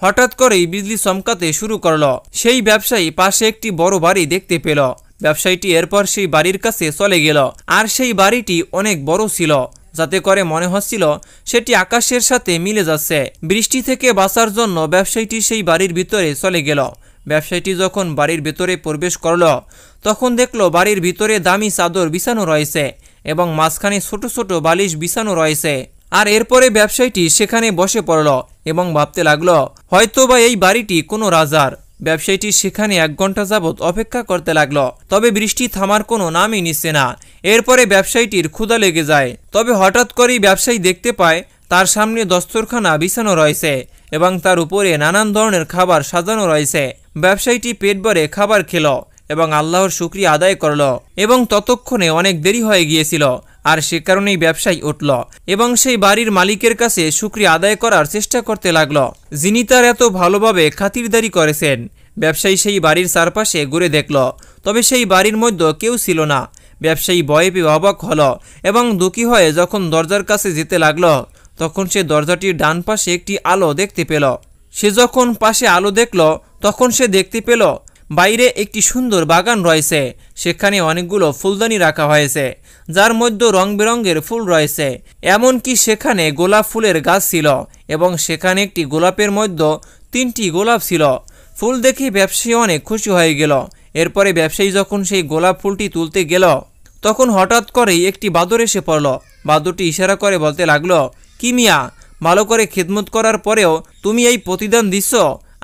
হঠাৎ করেই বিজলি চমকাতে শুরু করলো। সেই ব্যবসায়ী পাশে একটি বড় বাড়ি দেখতে পেল। ব্যবসায়ীটি এরপর সেই বাড়ির কাছে চলে গেল। আর সেই বাড়িটি অনেক বড় ছিল, যাতে করে মনে হচ্ছিল সেটি আকাশের সাথে মিলে যাচ্ছে। বৃষ্টি থেকে বাঁচার জন্য ব্যবসায়ীটি সেই বাড়ির ভিতরে চলে গেল। ব্যবসায়ীটি যখন বাড়ির ভিতরে প্রবেশ করল, তখন দেখলো বাড়ির ভিতরে দামি চাদর বিছানো রয়েছে এবং মাঝখানে ছোট ছোট বালিশ বিছানো রয়েছে। আর এরপরে ব্যবসায়ীটি সেখানে বসে পড়ল এবং ভাবতে লাগলো হয়তোবা এই বাড়িটি কোনো রাজার। ব্যবসায়ীটি সেখানে 1 ঘন্টা যাবৎ অপেক্ষা করতে লাগলো, তবে বৃষ্টি থামার কোনো নামই নিচ্ছে না। এরপরে ব্যবসায়ীটির ক্ষুধা লেগে যায়। তবে হঠাৎ করেই ব্যবসায়ী দেখতে পায় তার সামনে দস্তরখানা বিছানো রয়েছে এবং তার উপরে নানান ধরনের খাবার সাজানো রয়েছে। ব্যবসায়ীটি পেট ভরে খাবার খেল এবং আল্লাহর শুকরিয়া আদায় করল এবং ততক্ষণে অনেক দেরি হয়ে গিয়েছিল। আর সে কারণেই ব্যবসায়ী উঠল এবং সেই বাড়ির মালিকের কাছে শুকরিয়া আদায় করার চেষ্টা করতে লাগলো, যিনি তার এত ভালোভাবে খাতিরদারি করেছেন। ব্যবসায়ী সেই বাড়ির চারপাশে ঘুরে দেখল, তবে সেই বাড়ির মধ্যে কেউ ছিল না। ব্যবসায়ী ভয়ে পেয়ে অবাক হলো এবং দুঃখী হয়ে যখন দরজার কাছে যেতে লাগলো, তখন সে দরজাটির ডান পাশে একটি আলো দেখতে পেল। সে যখন পাশে আলো দেখল, তখন সে দেখতে পেল বাইরে একটি সুন্দর বাগান রয়েছে। সেখানে অনেকগুলো ফুলদানি রাখা হয়েছে, যার মধ্যে রং বেরঙের ফুল রয়েছে। এমনকি সেখানে গোলাপ ফুলের গাছ ছিল এবং সেখানে একটি গোলাপের মধ্যে 3টি গোলাপ ছিল। ফুল দেখে ব্যবসায়ী অনেক খুশি হয়ে গেল। এরপরে ব্যবসায়ী যখন সেই গোলাপ ফুলটি তুলতে গেল, তখন হঠাৎ করেই একটি বাদর এসে পড়ল। বাদরটি ইশারা করে বলতে লাগলো, কি মিয়া, ভালো করে খেদমত করার পরেও তুমি এই প্রতিদান দিচ্ছ?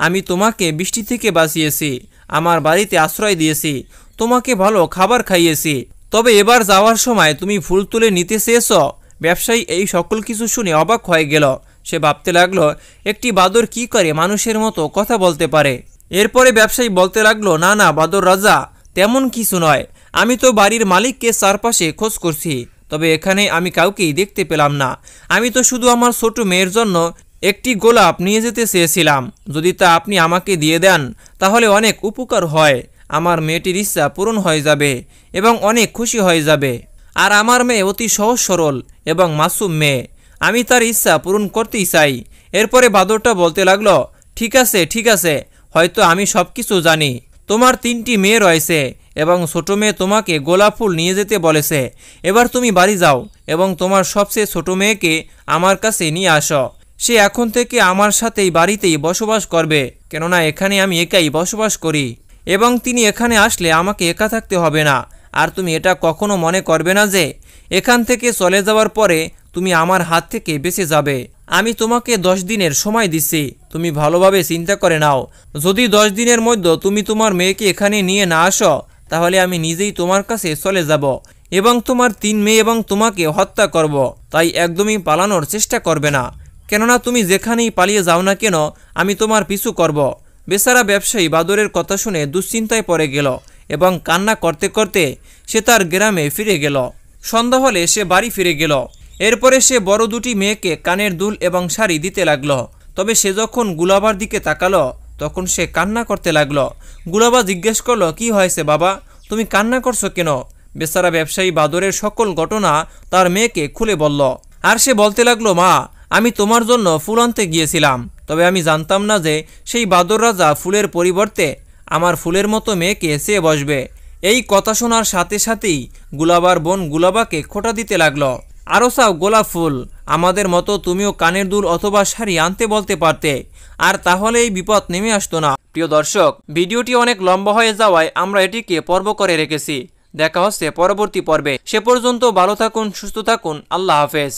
আমি তোমাকে বৃষ্টি থেকে বাঁচিয়েছি, আমার বাড়িতে আশ্রয় দিয়েছি, তোমাকে ভালো খাবার খাইয়েছি, তবে এবার যাওয়ার সময় তুমি ফুল তুলে নিতে চেয়েছ? ব্যবসায়ী এই সকল কিছু শুনে অবাক হয়ে গেল। সে ভাবতে লাগলো একটি বাদর কি করে মানুষের মতো কথা বলতে পারে। এরপরে ব্যবসায়ী বলতে লাগলো, না না বাদর রাজা, তেমন কিছু নয়। আমি তো বাড়ির মালিককে চারপাশে খোঁজ করছি, তবে এখানে আমি কাউকেই দেখতে পেলাম না। আমি তো শুধু আমার ছোট মেয়ের জন্য একটি গোলাপ নিয়ে যেতে চেয়েছিলাম। যদি তা আপনি আমাকে দিয়ে দেন তাহলে অনেক উপকার হয়। আমার মেয়েটির ইচ্ছা পূরণ হয়ে যাবে এবং অনেক খুশি হয়ে যাবে। আর আমার মেয়ে অতি সহজ সরল এবং মাসুম মেয়ে, আমি তার ইচ্ছা পূরণ করতেই চাই। এরপরে বাদরটা বলতে লাগলো, ঠিক আছে ঠিক আছে, হয়তো আমি সব কিছু জানি। তোমার 3টি মেয়ে রয়েছে এবং ছোট মেয়ে তোমাকে গোলাপ ফুল নিয়ে যেতে বলেছে। এবার তুমি বাড়ি যাও এবং তোমার সবচেয়ে ছোট মেয়েকে আমার কাছে নিয়ে আসো। সে এখন থেকে আমার সাথেই বাড়িতেই বসবাস করবে, কেননা এখানে আমি একাই বসবাস করি এবং তিনি এখানে আসলে আমাকে একা থাকতে হবে না। আর তুমি এটা কখনো মনে করবে না যে এখান থেকে চলে যাওয়ার পরে তুমি আমার হাত থেকে বেঁচে যাবে। আমি তোমাকে 10 দিনের সময় দিচ্ছি, তুমি ভালোভাবে চিন্তা করে নাও। যদি 10 দিনের মধ্যে তুমি তোমার মেয়েকে এখানে নিয়ে না আসো, তাহলে আমি নিজেই তোমার কাছে চলে যাব এবং তোমার 3 মেয়ে এবং তোমাকে হত্যা করব। তাই একদমই পালানোর চেষ্টা করবে না, কেননা তুমি যেখানেই পালিয়ে যাও না কেন আমি তোমার পিছু করব। বেচারা ব্যবসায়ী বাদরের কথা শুনে দুশ্চিন্তায় পড়ে গেল এবং কান্না করতে করতে সে তার গ্রামে ফিরে গেল। সন্ধ্যা হলে সে বাড়ি ফিরে গেল। এরপরে সে বড় 2টি মেয়েকে কানের দুল এবং শাড়ি দিতে লাগলো। তবে সে যখন গুলাবার দিকে তাকালো, তখন সে কান্না করতে লাগলো। গুলাবা জিজ্ঞেস করলো, কি হয়েছে বাবা, তুমি কান্না করছো কেন? বেচারা ব্যবসায়ী বাদরের সকল ঘটনা তার মেয়েকে খুলে বলল। আর সে বলতে লাগলো, মা, আমি তোমার জন্য ফুল আনতে গিয়েছিলাম, তবে আমি জানতাম না যে সেই বাদর রাজা ফুলের পরিবর্তে আমার ফুলের মতো মেয়েকে চেয়ে বসবে। এই কথা শোনার সাথে সাথেই গুলাবার বোন গুলাবাকে খোঁটা দিতে লাগলো, আরও চাও গোলাপ ফুল? আমাদের মতো তুমিও কানের দুল অথবা শাড়ি আনতে বলতে পারতে, আর তাহলে এই বিপদ নেমে আসতো না। প্রিয় দর্শক, ভিডিওটি অনেক লম্বা হয়ে যাওয়ায় আমরা এটিকে পর্ব করে রেখেছি। দেখা হচ্ছে পরবর্তী পর্বে। সে পর্যন্ত ভালো থাকুন, সুস্থ থাকুন। আল্লাহ হাফেজ।